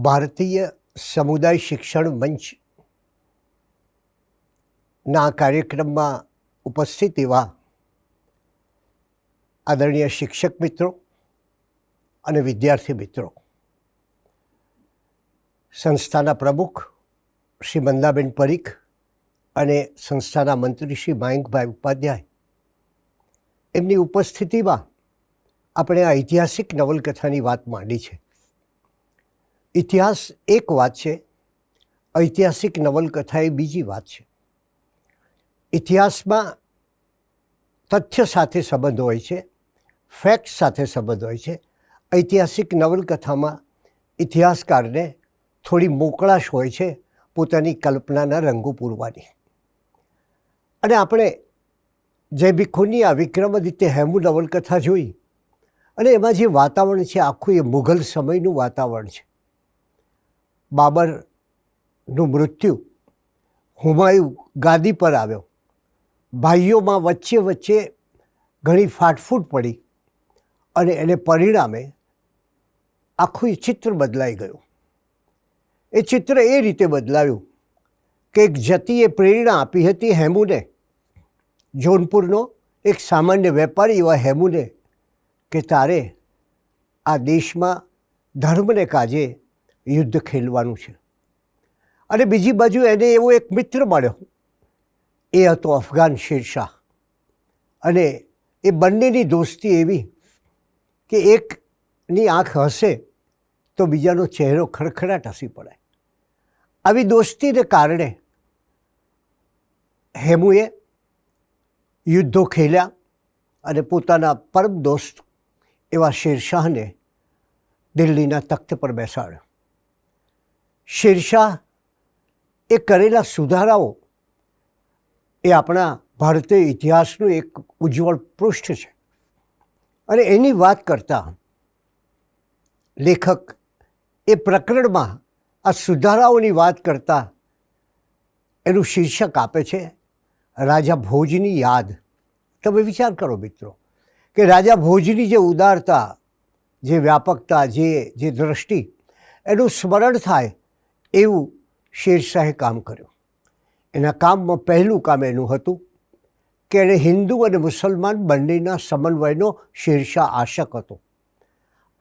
ભારતીય સમુદાય શિક્ષણ મંચના કાર્યક્રમમાં ઉપસ્થિત એવા આદરણીય શિક્ષક મિત્રો અને વિદ્યાર્થી મિત્રો, સંસ્થાના પ્રમુખ શ્રી મંદાબેન પરીખ અને સંસ્થાના મંત્રી શ્રી મયંકભાઈ ઉપાધ્યાય, એમની ઉપસ્થિતિમાં આપણે આ ઐતિહાસિક નવલકથાની વાત માંડી છે. ઇતિહાસ એક વાત છે, ઐતિહાસિક નવલકથા એ બીજી વાત છે. ઇતિહાસમાં તથ્ય સાથે સંબંધ હોય છે, ફેક્ટ સાથે સંબંધ હોય છે. ઐતિહાસિક નવલકથામાં ઇતિહાસકારને થોડી મોકળાશ હોય છે પોતાની કલ્પનાના રંગો પૂરવાની. અને આપણે જય ભીખુની આ વિક્રમાદિત્ય હેમુ નવલકથા જોઈ અને એમાં જે વાતાવરણ છે આખું એ મુઘલ સમયનું વાતાવરણ છે. બાબરનું મૃત્યુ, હુમાયુ ગાદી પર આવ્યો, ભાઈઓમાં વચ્ચે વચ્ચે ઘણી ફાટફૂટ પડી અને એને પરિણામે આખું ચિત્ર બદલાઈ ગયું. એ ચિત્ર એ રીતે બદલાયું કે એક જતીએ પ્રેરણા આપી હતી હેમુને, જોનપુરનો એક સામાન્ય વેપારી એવા હેમુને, કે તારે આ દેશમાં ધર્મને કાજે યુદ્ધ ખેલવાનું છે. અને બીજી બાજુ એને એવો એક મિત્ર મળ્યો, એ હતો અફઘાન શેરશાહ. અને એ બંનેની દોસ્તી એવી કે એકની આંખ હસે તો બીજાનો ચહેરો ખડખડાટ હસી પડે. આવી દોસ્તીને કારણે હેમુએ યુદ્ધો ખેલ્યા અને પોતાના પરમ દોસ્ત એવા શેરશાહને દિલ્હીના તખ્ત પર બેસાડ્યો. શેરશાહ એ કરેલા સુધારાઓ એ આપણા ભારતીય ઇતિહાસનું એક ઉજ્જવળ પૃષ્ઠ છે. અને એની વાત કરતા લેખક એ પ્રકરણમાં આ સુધારાઓની વાત કરતા એનું શીર્ષક આપે છે રાજા ભોજની યાદ. તમે વિચાર કરો મિત્રો કે રાજા ભોજની જે ઉદારતા, જે વ્યાપકતા, જે દ્રષ્ટિ, એનું સ્મરણ થાય એવું શેરશાહે કામ કર્યું. એના કામમાં પહેલું કામ એનું હતું કે એણે હિન્દુ અને મુસલમાન બંનેના સમન્વયનો શેરશાહ આશક હતો.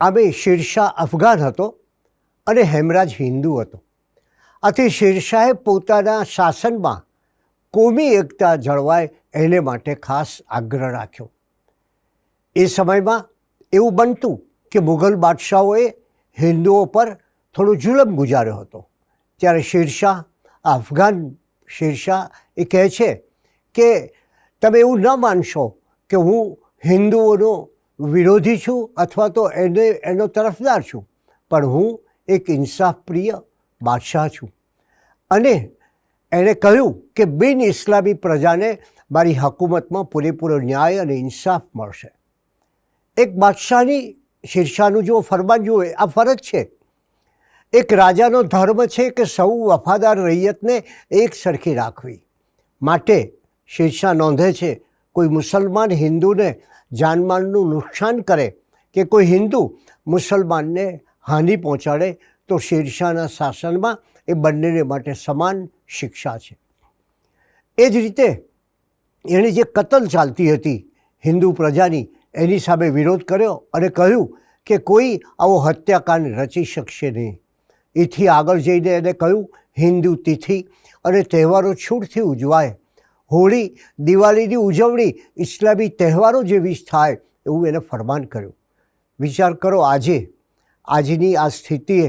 આમે શેરશાહ અફઘાન હતો અને હેમરાજ હિન્દુ હતો. આથી શેરશાહે પોતાના શાસનમાં કોમી એકતા જળવાય એને માટે ખાસ આગ્રહ રાખ્યો. એ સમયમાં એવું બનતું કે મુઘલ બાદશાહોએ હિન્દુઓ પર થોડો જુલમ ગુજાર્યો હતો. ત્યારે શેરશાહ, અફઘાન શેરશાહ એ કહે છે કે તમે એવું ન માનશો કે હું હિન્દુઓનો વિરોધી છું અથવા તો એનો તરફદાર છું, પણ હું એક ઇન્સાફપ્રિય બાદશાહ છું. અને એણે કહ્યું કે બિન ઇસ્લામી પ્રજાને મારી હકુમતમાં પૂરેપૂરો ન્યાય અને ઇન્સાફ મળશે. એક બાદશાહની શેરશાહનું જો ફરમાન જુઓ, આ ફરજ છે. એક રાજાનો ધર્મ છે કે સૌ વફાદાર રૈયતને એક સરખી રાખવી. માટે શેરશાહ નોંધે છે કોઈ મુસલમાન હિન્દુને જાનમાલનું નુકસાન કરે કે કોઈ હિન્દુ મુસલમાનને હાનિ પહોંચાડે તો શેરશાહના શાસનમાં એ બંનેને માટે સમાન શિક્ષા છે. એ જ રીતે એણે જે કતલ ચાલતી હતી હિન્દુ પ્રજાની, એની સામે વિરોધ કર્યો અને કહ્યું કે કોઈ આવો હત્યાકાંડ રચી શકશે નહીં. એથી આગળ જઈને એને કહ્યું હિન્દુ તિથિ અને તહેવારો છૂટથી ઉજવાય. હોળી, દિવાળીની ઉજવણી ઇસ્લામી તહેવારો જેવી જ થાય એવું એને ફરમાન કર્યું. વિચાર કરો આજની આ સ્થિતિએ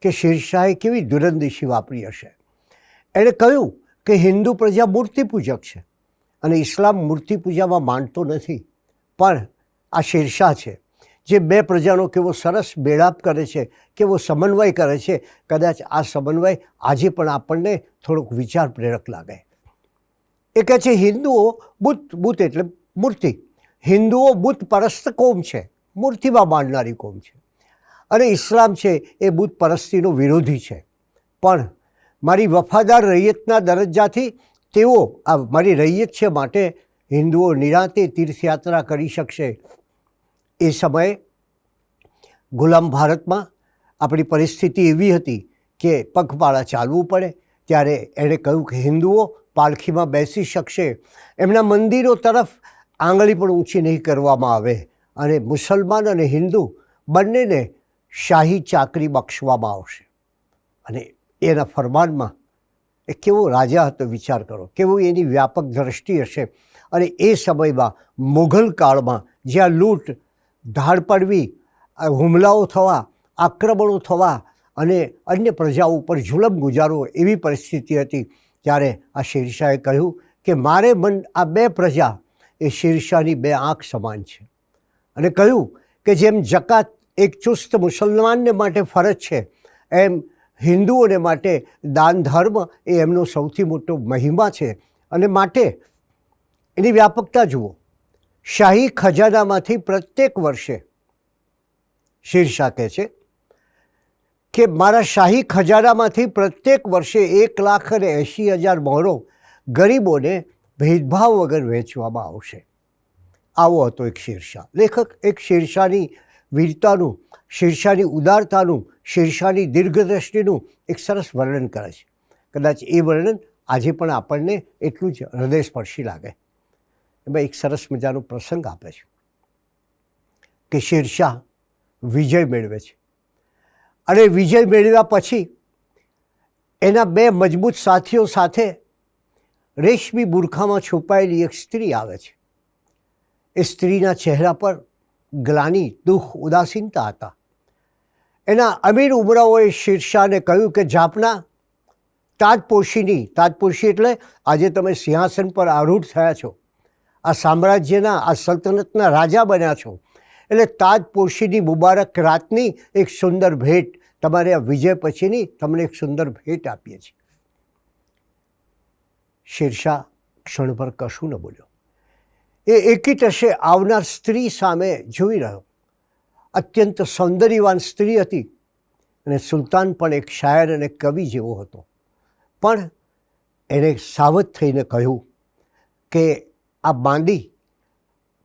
કે શેરશાહે કેવી દૂરંદેશી વાપરી હશે. એણે કહ્યું કે હિન્દુ પ્રજા મૂર્તિ પૂજક છે અને ઇસ્લામ મૂર્તિ પૂજામાં માનતો નથી. પણ આ શેરશાહ છે જે બે પ્રજાનો કેવો સરસ મેળાપ કરે છે, કેવો સમન્વય કરે છે. કદાચ આ સમન્વય આજે પણ આપણને થોડોક વિચાર પ્રેરક લાગે. એ કહે છે હિન્દુઓ બુત એટલે મૂર્તિ, હિન્દુઓ બુત પરસ્ત કોમ છે, મૂર્તિમાં માનનારી કોમ છે. અને ઇસ્લામ છે એ બુત પરસ્તીનો વિરોધી છે. પણ મારી વફાદાર રૈયતના દરજ્જાથી તેઓ આ મારી રૈયત છે માટે હિન્દુઓ નિરાંતે તીર્થયાત્રા કરી શકશે. એ સમયે ગુલામ ભારતમાં આપણી પરિસ્થિતિ એવી હતી કે પગપાળા ચાલવું પડે, ત્યારે એણે કહ્યું કે હિન્દુઓ પાલખીમાં બેસી શકશે, એમના મંદિરો તરફ આંગળી પણ ઊંચી નહીં કરવામાં આવે, અને મુસલમાન અને હિન્દુ બંનેને શાહી ચાકરી બક્ષવામાં આવશે. અને એના ફરમાનમાં એ કેવો રાજા હતો, વિચાર કરો, કેવું એની વ્યાપક દ્રષ્ટિ હશે. અને એ સમયમાં મુઘલ કાળમાં જ્યાં લૂંટ ધાડ પડવી, હુમલાઓ થવા, આક્રમણો થવા અને અન્ય પ્રજાઓ ઉપર જુલમ ગુજારવો એવી પરિસ્થિતિ હતી, ત્યારે આ શેરશાહે કહ્યું કે મારે આ બે પ્રજા એ શેરશાહની બે આંખ સમાન છે, અને કહ્યું કે જેમ જકાત એક ચુસ્ત મુસલમાનને માટે ફરજ છે, એમ હિન્દુઓને માટે દાન ધર્મ એ એમનો સૌથી મોટો મહિમા છે. અને માટે એની વ્યાપકતા જુઓ. શાહી ખજાનામાંથી પ્રત્યેક વર્ષે શેરશાહ કહે છે કે મારા શાહી ખજાનામાંથી પ્રત્યેક વર્ષે 1,80,000 મોહરો ગરીબોને ભેદભાવ વગર વહેંચવામાં આવશે. આવો હતો એક શેરશાહ. લેખક એક શેરશાહની વીરતાનું, શેરશાહની ઉદારતાનું, શેરશાહની દીર્ઘદ્રષ્ટિનું એક સરસ વર્ણન કરે છે. કદાચ એ વર્ણન આજે પણ આપણને એટલું જ હૃદયસ્પર્શી લાગે. એમાં એક સરસ મજાનો પ્રસંગ આપે છે કે શેરશાહ વિજય મેળવે છે, અને વિજય મેળવ્યા પછી એના બે મજબૂત સાથીઓ સાથે રેશમી બુરખામાં છુપાયેલી એક સ્ત્રી આવે છે. એ સ્ત્રીના ચહેરા પર ગ્લાનિ, દુઃખ, ઉદાસીનતા હતા. એના અમીર ઉમરાઓએ શેરશાહને કહ્યું કે જાપના તાજપોશીની, તાજપોશી એટલે આજે તમે સિંહાસન પર આરૂઢ થયા છો, આ સામ્રાજ્યના, આ સલ્તનતના રાજા બન્યા છો, એટલે તાજપોશીની મુબારક રાતની એક સુંદર ભેટ, તમારે આ વિજય પછીની તમને એક સુંદર ભેટ આપીએ છીએ. શેરશાહ ક્ષણભર કશું ન બોલ્યો. એ એકીટશે આવનાર સ્ત્રી સામે જોઈ રહ્યો. અત્યંત સૌંદર્યવાન સ્ત્રી હતી, અને સુલતાન પણ એક શાયર અને કવિ જેવો હતો. પણ એણે સાવધ થઈને કહ્યું કે આ બાંદી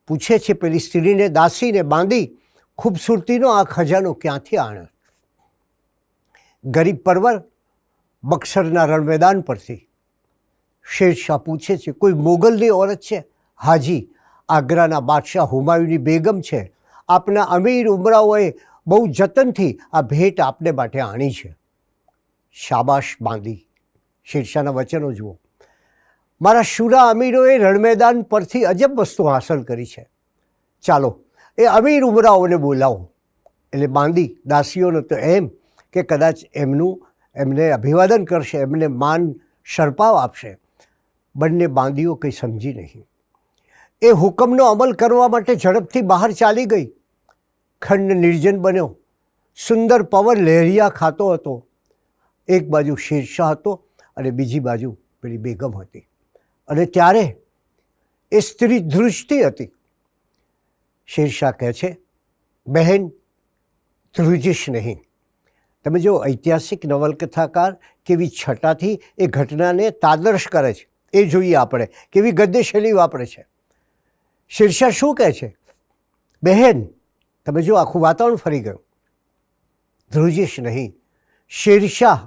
પૂછે છે, પેલી સ્ત્રીને, દાસીને, બાંદી ખૂબસૂરતીનો આ ખજાનો ક્યાંથી આણ્યો? ગરીબ પરવર બક્સરના રણમેદાન પરથી. શેરશાહ પૂછે છે, કોઈ મોગલની ઓરત છે? હાજી, આગ્રાના બાદશાહ હુમાયુની બેગમ છે. આપના અમીર ઉમરાઓએ બહુ જતનથી આ ભેટ આપને માટે આણી છે. શાબાશ બાંદી. શેરશાહના વચનો જુઓ. મારા શુરા અમીરોએ રણમેદાન પરથી અજબ વસ્તુ હાંસલ કરી છે. ચાલો એ અમીર ઉમરાઓને બોલાવો. એટલે બાંદી દાસીઓનો તો એમ કે કદાચ એમને અભિવાદન કરશે, એમને માન શરપાવ આપશે. બંને બાંદીઓ કંઈ સમજી નહીં. એ હુકમનો અમલ કરવા માટે ઝડપથી બહાર ચાલી ગઈ. ખંડ નિર્જન બન્યો. સુંદર પવન લહેરિયા ખાતો હતો. એક બાજુ શેરશાહ હતો અને બીજી બાજુ પેલી બેગમ હતી. અને ત્યારે એ સ્ત્રી ધ્રુજતી હતી. શેરશાહ કહે છે, બહેન ધ્રુજીશ નહીં. તમે જો ઐતિહાસિક નવલકથાકાર કેવી છટાથી એ ઘટનાને તાદર્શ કરે છે એ જોઈએ આપણે, કેવી ગદ્ય શૈલી વાપરે છે. શેરશાહ શું કહે છે? બહેન, તમે જો આખું વાતાવરણ ફરી ગયું. ધ્રુજીશ નહીં. શેરશાહ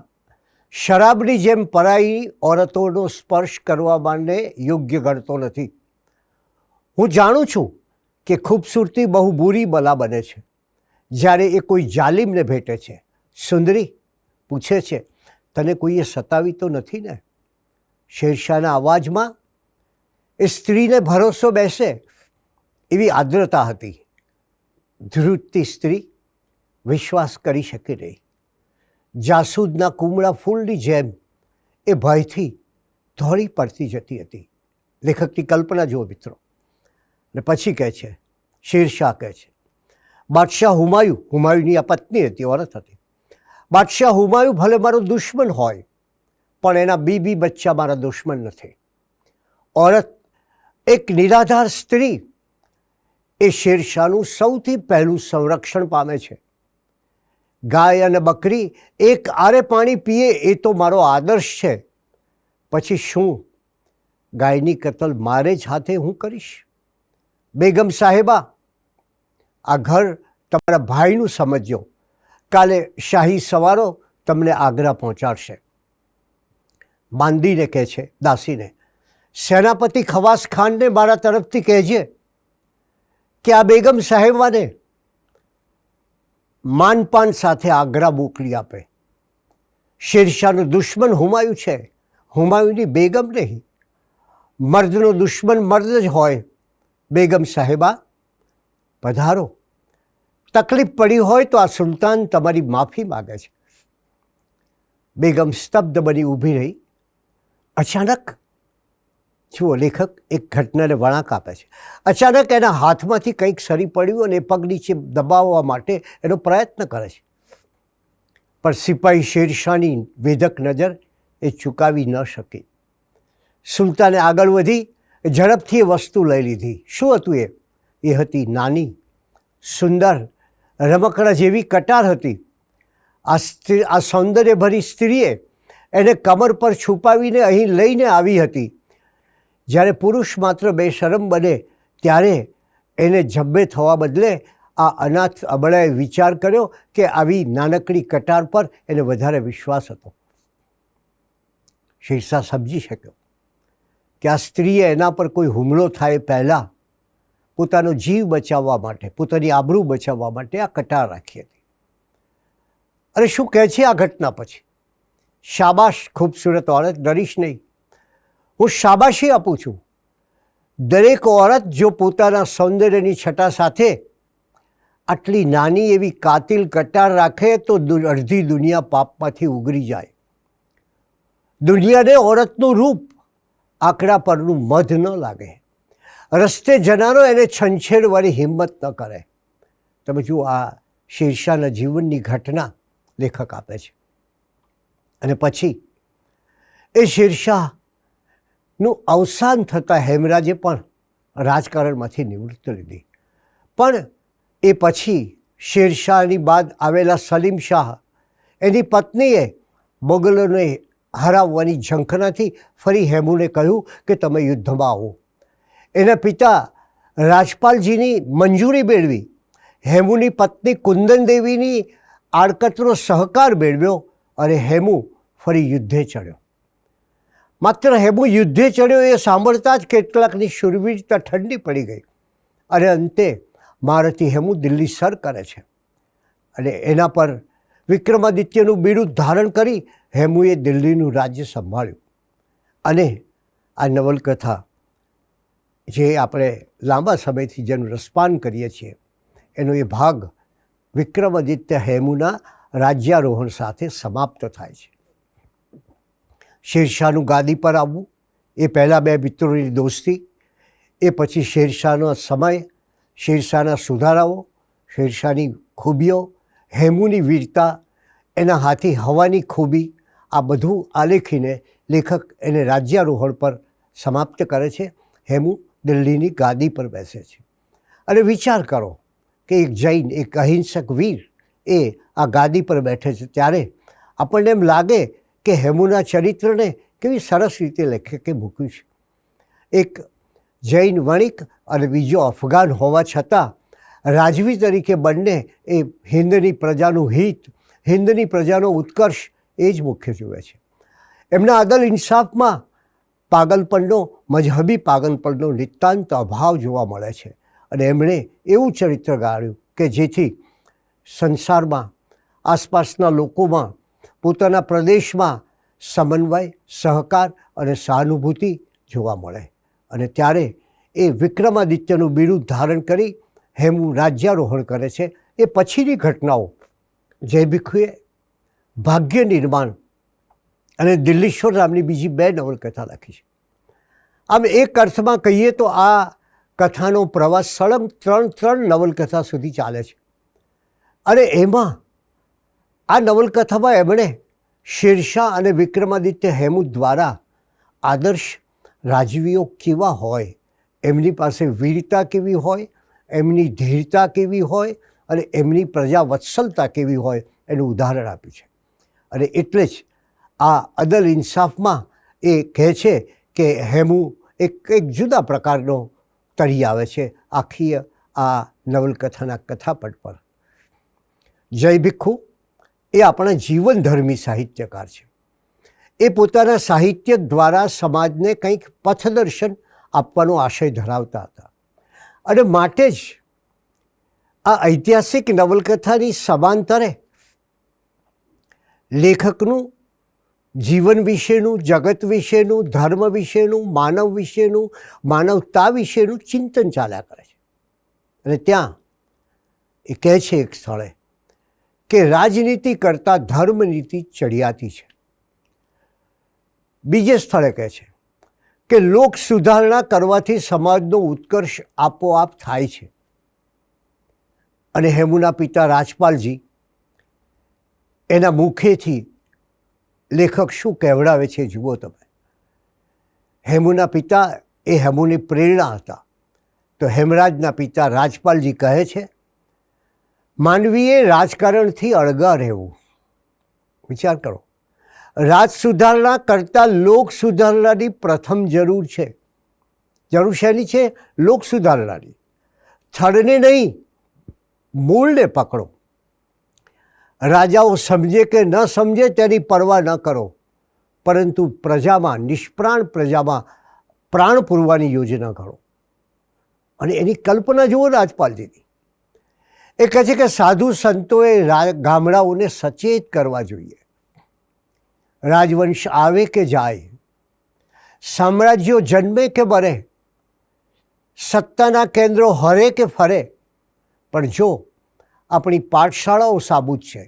શરાબની જેમ પરાઈ ઓરતોનો સ્પર્શ કરવા માટે યોગ્ય ગણતો નથી. હું જાણું છું કે ખૂબસૂરતી બહુ બુરી બલા બને છે જ્યારે એ કોઈ જાલિમને ભેટે છે. સુંદરી પૂછે છે, તને કોઈએ સતાવી તો નથી ને? શેરશાહના અવાજમાં એ સ્ત્રીને ભરોસો બેસે એવી આર્દ્રતા હતી. ધ્રુજતી સ્ત્રી વિશ્વાસ કરી શકે નહીં. જાસૂદના કુમળા ફૂલની જેમ એ ભયથી ધોળી પડતી જતી હતી. લેખકની કલ્પના જુઓ મિત્રો. ને પછી કહે છે, શેરશાહ કહે છે, બાદશાહ હુમાયુની આ પત્ની હતી, ઓરત હતી. બાદશાહ હુમાયુ ભલે મારો દુશ્મન હોય, પણ એના બીબી બચ્ચા મારા દુશ્મન નથી. ઓરત, એક નિરાધાર સ્ત્રી એ શેરશાહનું સૌથી પહેલું સંરક્ષણ પામે છે. ગાય અને બકરી એક આરે પાણી પીએ એ તો મારો આદર્શ છે. પછી શું? ગાયની કતલ મારે જ હાથે હું કરીશ. બેગમ સાહેબા, આ ઘર તમારા ભાઈનું સમજજો. કાલે શાહી સવારો તમને આગ્રા પહોંચાડશે. માંદીને કહે છે દાસીને, સેનાપતિ ખવાસ ખાનને મારા તરફથી કહેજે કે આ બેગમ સાહેબાને માનપાન સાથે આગ્રા મોકલી આપે. શેરશાહનો દુશ્મન હુમાયુ છે, હુમાયુની બેગમ નહીં. મર્દનો દુશ્મન મર્દ જ હોય. બેગમ સાહેબા પધારો. તકલીફ પડી હોય તો આ સુલતાન તમારી માફી માગે છે. બેગમ સ્તબ્ધ બની ઊભી રહી. અચાનક જુઓ, લેખક એક ઘટનાને વળાંક આપે છે. અચાનક એના હાથમાંથી કંઈક સરી પડ્યું અને એ પગ નીચે દબાવવા માટે એનો પ્રયત્ન કરે છે. પણ સિપાહી શેરશાહની વેધક નજર એ ચૂકાવી ન શકી. સુલતાને આગળ વધી ઝડપથી એ વસ્તુ લઈ લીધી. શું હતું એ? એ હતી નાની, સુંદર, રમકડા જેવી કટાર હતી. આ સૌંદર્યભરી સ્ત્રીએ એને કમર પર છુપાવીને અહીં લઈને આવી હતી. જ્યારે પુરુષ માત્ર બેશરમ બને ત્યારે એને જબ્બે થવા બદલે આ અનાથ અબળાએ વિચાર કર્યો કે આવી નાનકડી કટાર પર એને વધારે વિશ્વાસ હતો. શેરશાહ સમજી શક્યો કે આ સ્ત્રીએ એના પર કોઈ હુમલો થાય પહેલાં પોતાનો જીવ બચાવવા માટે, પોતાની આબરૂ બચાવવા માટે આ કટાર રાખી હતી. અને શું કહે છે આ ઘટના પછી? શાબાશ ખૂબસૂરત ઓરત, ડરીશ નહીં. હું શાબાશી આપું છું. દરેક ઓરત જો પોતાના સૌંદર્યની છટા સાથે આટલી નાની એવી કાતિલ કટાર રાખે તો અડધી દુનિયા પાપમાંથી ઉગરી જાય. દુનિયાને ઓરતનું રૂપ, આંકડા પરનું મધ ન લાગે. રસ્તે જનારો એને છંછેડવાની હિંમત ન કરે. તમે જુઓ, આ શેરશાહના જીવનની ઘટના લેખક આપે છે. અને પછી એ શેરશાહનું અવસાન થતાં હેમરાજે પણ રાજકારણમાંથી નિવૃત્ત લીધી. પણ એ પછી શેરશાહની બાદ આવેલા સલીમ શાહ, એની પત્નીએ મોગલોને હરાવવાની ઝંખનાથી ફરી હેમુને કહ્યું કે તમે યુદ્ધમાં આવો. એના પિતા રાજપાલજીની મંજૂરી મેળવી. હેમુની પત્ની કુંદન દેવીની આડકતરો સહકાર મેળવ્યો અને હેમુ ફરી યુદ્ધે ચડ્યો. માત્ર હેમુ યુદ્ધે ચડ્યો એ સાંભળતા જ કેટલાકની શૂરવીરતા ઠંડી પડી ગઈ. અને અંતે મહારથી હેમુ દિલ્હી સર કરે છે. અને એના પર વિક્રમાદિત્યનું બિરુદ ધારણ કરી હેમુએ દિલ્હીનું રાજ્ય સંભાળ્યું. અને આ નવલકથા જે આપણે લાંબા સમયથી જેનું રસપાન કરીએ છીએ એનો એ ભાગ વિક્રમાદિત્ય હેમુના રાજ્યારોહણ સાથે સમાપ્ત થાય છે. શેરશાહનું ગાદી પર આવવું, એ પહેલાં બે મિત્રોની દોસ્તી, એ પછી શેરશાહનો સમય, શેરશાહના સુધારાઓ, શેરશાહની ખૂબીઓ, હેમુની વીરતા, એના હાથી હવાની ખૂબી, આ બધું આલેખીને લેખક એને રાજ્યારોહણ પર સમાપ્ત કરે છે. હેમુ દિલ્હીની ગાદી પર બેસે છે. અને વિચાર કરો કે એક જૈન, એક અહિંસક વીર એ આ ગાદી પર બેઠે છે ત્યારે આપણને એમ લાગે કે હેમુના ચરિત્રને કેવી સરસ રીતે લેખકે મૂક્યું છે. એક જૈન વણિક અને બીજો અફઘાન હોવા છતાં રાજવી તરીકે બંને એ હિન્દની પ્રજાનું હિત, હિન્દની પ્રજાનો ઉત્કર્ષ એ જ મુખ્ય જુએ છે. એમના અદલ ઇન્સાફમાં પાગલપણનો, મજહબી પાગલપણનો નિતાંત અભાવ જોવા મળે છે. અને એમણે એવું ચરિત્ર ગાળ્યું કે જેથી સંસારમાં, આસપાસના લોકોમાં, પોતાના પ્રદેશમાં સમન્વય, સહકાર અને સહાનુભૂતિ જોવા મળે. અને ત્યારે એ વિક્રમાદિત્યનું બિરુદ ધારણ કરી હેમુ રાજ્યારોહણ કરે છે. એ પછીની ઘટનાઓ જય ભીખુએ ભાગ્ય નિર્માણ અને દિલ્હીશ્વર નામની બીજી બે નવલકથા લખી છે. આમ એક અર્થમાં કહીએ તો આ કથાનો પ્રવાસ સળંગ ત્રણ નવલકથા સુધી ચાલે છે. અને એમાં આ નવલકથામાં એમણે શેરશાહ અને વિક્રમાદિત્ય હેમુ દ્વારા આદર્શ રાજવીઓ કેવા હોય, એમની પાસે વીરતા કેવી હોય, એમની ધીરતા કેવી હોય અને એમની પ્રજાવત્સલતા કેવી હોય એનું ઉદાહરણ આપ્યું છે. અને એટલે જ આ અદલ ઇન્સાફમાં એ કહે છે કે હેમુ એક જુદા પ્રકારનો તરી આવે છે આખી આ નવલકથાના કથાપટ પર. જય ભીખુ, એ આપણા જીવનધર્મી સાહિત્યકાર છે. એ પોતાના સાહિત્ય દ્વારા સમાજને કંઈક પથદર્શન આપવાનો આશય ધરાવતા હતા અને માટે જ આ ઐતિહાસિક નવલકથાની સમાંતરે લેખકનું જીવન વિશેનું, જગત વિશેનું, ધર્મ વિશેનું, માનવ વિશેનું, માનવતા વિશેનું ચિંતન ચાલ્યા કરે છે. અને ત્યાં એ કહે છે એક સ્થળે કે રાજનીતિ કરતાં ધર્મનીતિ ચડિયાતી છે. બીજે સ્થળે કહે છે કે લોક સુધારણા કરવાથી સમાજનો ઉત્કર્ષ આપોઆપ થાય છે. અને હેમુના પિતા રાજપાલજી એના મુખેથી લેખક શું કહેવડાવે છે જુઓ તમે. હેમુના પિતા એ હેમુની પ્રેરણા હતા. તો હેમરાજના પિતા રાજપાલજી કહે છે, માનવીએ રાજકારણથી અળગા રહેવું. વિચાર કરો, રાજ સુધારણા કરતાં લોક સુધારણાની પ્રથમ જરૂર છે. જરૂર શેની છે? લોક સુધારણાની. થડને નહીં, મૂળને પકડો. રાજાઓ સમજે કે ન સમજે તેની પરવા ન કરો, પરંતુ પ્રજામાં, નિષ્પ્રાણ પ્રજામાં પ્રાણ પૂરવાની યોજના કરો. અને એની કલ્પના જુઓ રાજપાલજીની. એ કહે છે કે સાધુ સંતોએ ગામડાઓને સચેત કરવા જોઈએ. રાજવંશ આવે કે જાય, સામ્રાજ્યો જન્મે કે મરે, સત્તાના કેન્દ્રો હરે કે ફરે, પણ જો આપણી પાઠશાળાઓ સાબુત છે,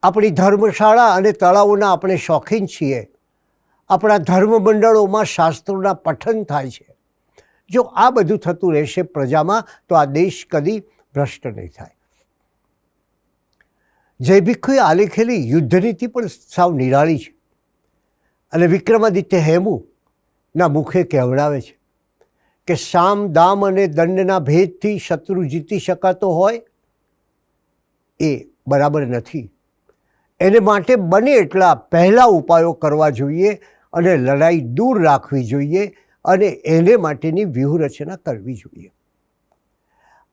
આપણી ધર્મશાળા અને તળાવોના આપણે શોખીન છીએ, આપણા ધર્મ મંડળોમાં શાસ્ત્રોના પઠન થાય છે, જો આ બધું થતું રહેશે પ્રજામાં, તો આ દેશ કદી ભ્રષ્ટ નહીં થાય. જય ભીખુએ આલેખેલી યુદ્ધનીતિ પણ સાવ નિરાળી છે. અને વિક્રમાદિત્ય હેમુના મુખે કહેવડાવે છે કે સામ, દામ અને દંડના ભેદથી શત્રુ જીતી શકાતો હોય એ બરાબર નથી. એને માટે બને એટલા પહેલા ઉપાયો કરવા જોઈએ અને લડાઈ દૂર રાખવી જોઈએ અને એને માટેની વ્યૂહરચના કરવી જોઈએ.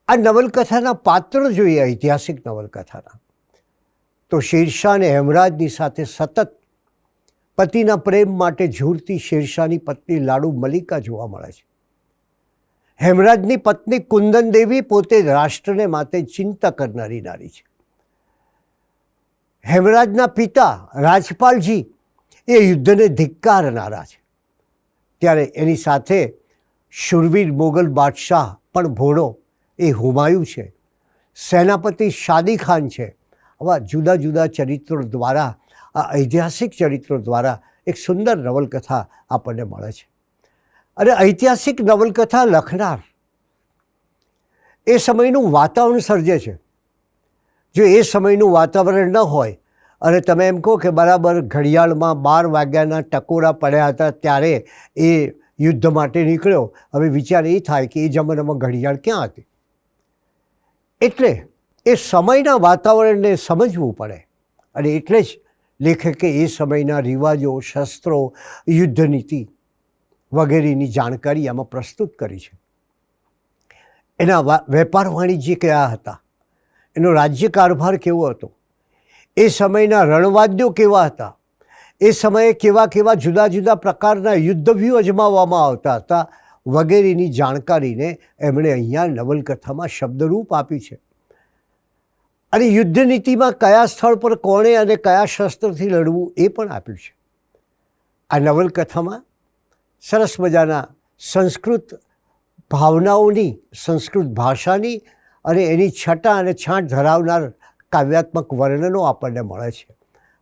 આ નવલકથાના પાત્ર જોઈએ ઐતિહાસિક નવલકથાના, તો શેરશાહ અને હેમરાજની સાથે સતત પતિના પ્રેમ માટે ઝૂરતી શેરશાહની પત્ની લાડુ મલિકા જોવા મળે છે. હેમરાજની પત્ની કુંદન દેવી પોતે રાષ્ટ્રને માટે ચિંતા કરનારી નારી છે. હેમરાજના પિતા રાજપાલજી એ યુદ્ધને ધિક્કારનારા છે. ત્યારે એની સાથે શૂરવીર મોગલ બાદશાહ પણ ભોળો એ હુમાયુ છે, સેનાપતિ શાદી ખાન છે. આવા જુદા જુદા ચરિત્રો દ્વારા, આ ઐતિહાસિક ચરિત્રો દ્વારા એક સુંદર નવલકથા આપણને મળે છે. અને ઐતિહાસિક નવલકથા લખનાર એ સમયનું વાતાવરણ સર્જે છે. જો એ સમયનું વાતાવરણ ન હોય અને તમે એમ કહો કે બરાબર ઘડિયાળમાં 12 વાગ્યાના ટકોરા પડ્યા હતા ત્યારે એ યુદ્ધ માટે નીકળ્યો, હવે વિચાર એ થાય કે એ જમાનામાં ઘડિયાળ ક્યાં હતી. એટલે એ સમયના વાતાવરણને સમજવું પડે અને એટલે જ લેખકે એ સમયના રિવાજો, શસ્ત્રો, યુદ્ધનીતિ વગેરેની જાણકારી આમાં પ્રસ્તુત કરી છે. એના વેપાર વાણિજ્ય કયા હતા, એનો રાજ્ય કારભાર કેવો હતો, એ સમયના રણવાદ્યો કેવા હતા, એ સમયે કેવા કેવા જુદા જુદા પ્રકારના યુદ્ધવ્યૂહ અજમાવવામાં આવતા હતા વગેરેની જાણકારીને એમણે અહીંયા નવલકથામાં શબ્દરૂપ આપ્યું છે. અને યુદ્ધનીતિમાં કયા સ્થળ પર કોણે અને કયા શસ્ત્રથી લડવું એ પણ આપ્યું છે. આ નવલકથામાં સરસ મજાના સંસ્કૃત ભાવનાઓની, સંસ્કૃત ભાષાની અને એની છટા અને છાંટ ધરાવનાર કાવ્યાત્મક વર્ણનો આપણને મળે છે.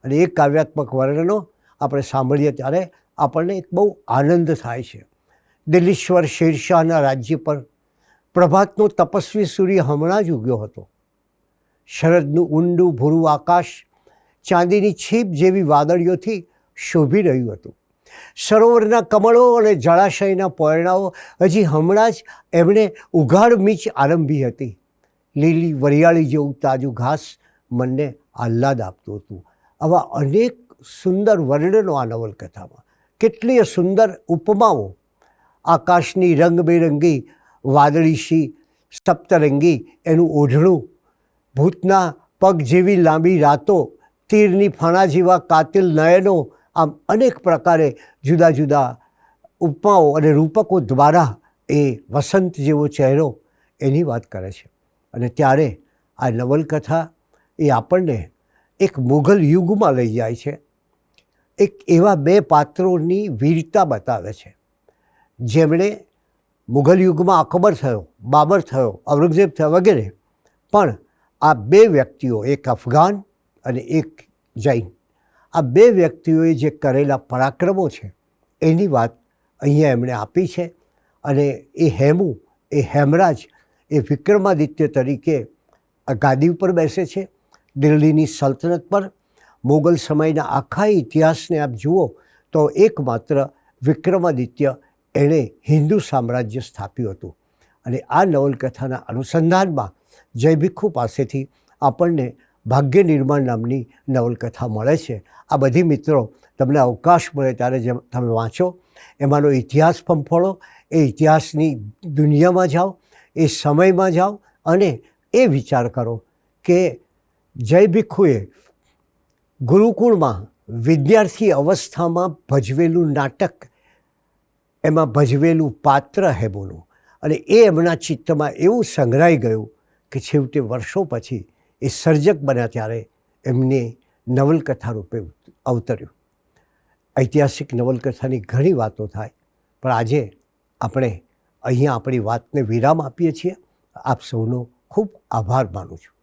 અને એ કાવ્યાત્મક વર્ણનો આપણે સાંભળીએ ત્યારે આપણને એક બહુ આનંદ થાય છે. દિલ્હીશ્વર શેરશાહના રાજ્ય પર પ્રભાતનો તપસ્વી સૂર્ય હમણાં જ ઉગ્યો હતો. શરદનું ઊંડું ભૂરું આકાશ ચાંદીની છીપ જેવી વાદળીઓથી શોભી રહ્યું હતું. સરોવરના કમળો અને જળાશયના પોયણાઓ હજી હમણાં જ એમણે ઉઘાડ મીચ આરંભી હતી. લીલી વરિયાળી જેવું તાજું ઘાસ મનને આહ્લાદ આપતું હતું. આવા અનેક સુંદર વર્ણનો આ નવલકથામાં, કેટલીય સુંદર ઉપમાઓ, આકાશની રંગબેરંગી વાદળીશી સપ્તરંગી એનું ઓઢણું, ભૂતના પગ જેવી લાંબી રાતો, તીરની ફણા જેવા કાતિલ નયનો, આમ અનેક પ્રકારે જુદા જુદા ઉપમાઓ અને રૂપકો દ્વારા એ વસંત જેવો ચહેરો એની વાત કરે છે. અને ત્યારે આ નવલકથા એ આપણને એક મુઘલ યુગમાં લઈ જાય છે. એક એવા બે પાત્રોની વીરતા બતાવે છે જેમણે મુઘલ યુગમાં અકબર થયો, બાબર થયો, ઔરંગઝેબ થયો વગેરે, પણ આ બે વ્યક્તિઓ, એક અફઘાન અને એક જૈન, આ બે વ્યક્તિઓએ જે કરેલા પરાક્રમો છે એની વાત અહીંયા એમણે આપી છે. અને એ હેમરાજ એ વિક્રમાદિત્ય તરીકે આ ગાદી ઉપર બેસે છે દિલ્હીની સલ્તનત પર. મુગલ સમયના આખા ઇતિહાસને આપ જુઓ તો એકમાત્ર વિક્રમાદિત્ય એણે હિન્દુ સામ્રાજ્ય સ્થાપ્યું હતું. અને આ નવલકથાના અનુસંધાનમાં જય ભીખુ પાસેથી આપણને ભાગ્ય નિર્માણ નામની નવલકથા મળે છે. આ બધી મિત્રો તમને અવકાશ મળે ત્યારે જેમ તમે વાંચો, એમાંનો ઇતિહાસ પંફોળો, એ ઇતિહાસની દુનિયામાં જાઓ, એ સમયમાં જાઓ અને એ વિચાર કરો કે જય ભીખુએ ગુરુકુળમાં વિદ્યાર્થી અવસ્થામાં ભજવેલું નાટક, એમાં ભજવેલું પાત્ર હેમુનું, અને એ એમના ચિત્તમાં એવું સંગ્રહાઈ ગયું કે છેવટે વર્ષો પછી એ સર્જક બન્યા ત્યારે એમને નવલકથા રૂપે અવતર્યું. ઐતિહાસિક નવલકથાની ઘણી વાતો થાય, પણ આજે આપણે અહીંયા આપણી વાતને વિરામ આપીએ છીએ. આપ સૌનો ખૂબ આભાર માનું છું.